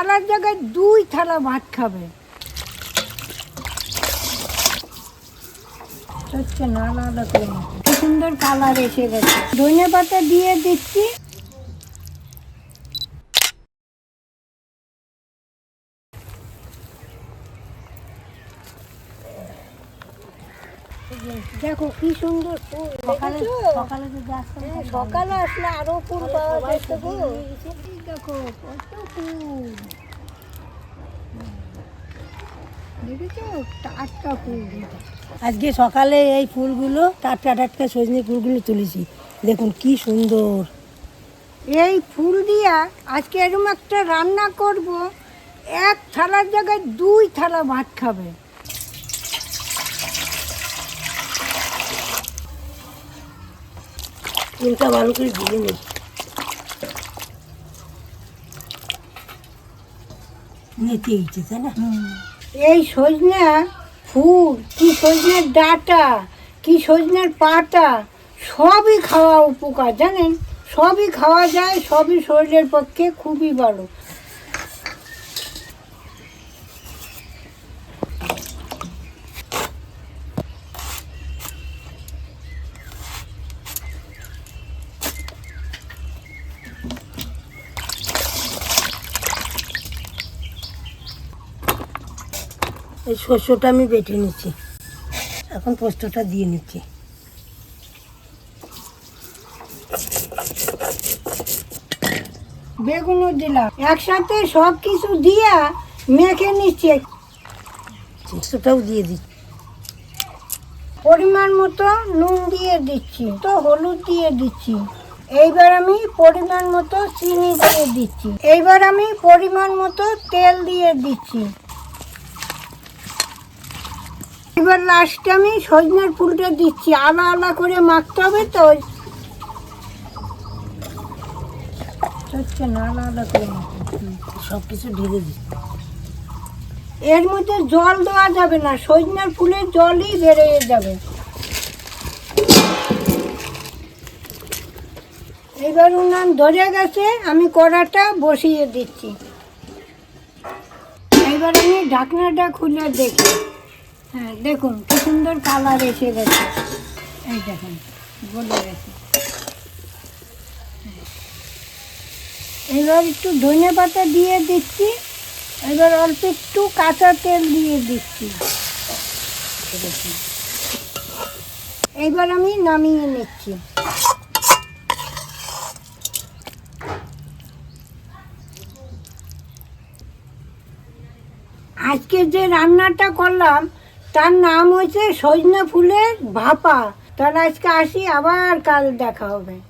থালার জায়গায় 2 থালা ভাত খাবে। হচ্ছে না, আলাদা করে কি সুন্দর কালার এসে গেছে। ধনে পাতা দিয়ে দিচ্ছি। দেখো কি সুন্দর ফুল। সকালে আসলে আরো ফুল পাওয়া যেত গো। দেখো কত ফুল, দেখেছো টাটকা ফুল। আজকে সকালে এই ফুলগুলো টাটকা টাটকা সজনে ফুলগুলো তুলেছি, দেখুন কি সুন্দর। এই ফুল দিয়া আজকে এরকম একটা রান্না করব, 1 থালার জায়গায় 2 থালা ভাত খাবে। ফুলটা ভালো করে দিয়ে নিই, নেচে গেছে তাই না। এই সজনা ফুল কি সজনের ডাঁটা কি সজনের পাতা সবই খাওয়া উপকার, জানেন, সবই খাওয়া যায়, সবই শরীরের পক্ষে খুবই ভালো। এই শস্যটা আমি বেটে নিচ্ছি, এখন পোস্তটা দিয়ে নিচ্ছি। বেগুনও দিলাম, একসাথে সব কিছু দিয়া মেখে নিচ্ছি। পোস্তটাও দিয়ে দিচ্ছি। পরিমাণ মতো নুন দিয়ে দিচ্ছি, তো হলুদ দিয়ে দিচ্ছি। এইবার আমি পরিমাণ মতো চিনি দিয়ে দিচ্ছি। এইবার আমি পরিমাণ মতো তেল দিয়ে দিচ্ছি। এবার লাস্টে আমি সজনের ফুলটা দিচ্ছি, আলা আলা করে মাখতে হবে তো। হচ্ছে না, আলা আলা করে সব কিছু ঢেলে দিচ্ছি। এর মধ্যে জল দেওয়া যাবে না, সজনের ফুলের জলই বেরিয়ে যাবে। এবার উনান ধরে গেছে, আমি কড়াটা বসিয়ে দিচ্ছি। এবার আমি ঢাকনাটা খুলে দেখি। হ্যাঁ দেখুন কি সুন্দর কালার এসে গেছে। এই দেখুন গলে গেছে। এবার একটু ধনে পাতা দিয়ে দিচ্ছি। এবার অল্প একটু কাঁচা তেল দিয়ে দিচ্ছি। এইবার আমি নামিয়ে নিচ্ছি। আজকে যে রান্নাটা করলাম তার নাম হয়েছে সজনে ফুলের ভাপা। তাহলে আজকে আসি, আবার কাল দেখা হবে।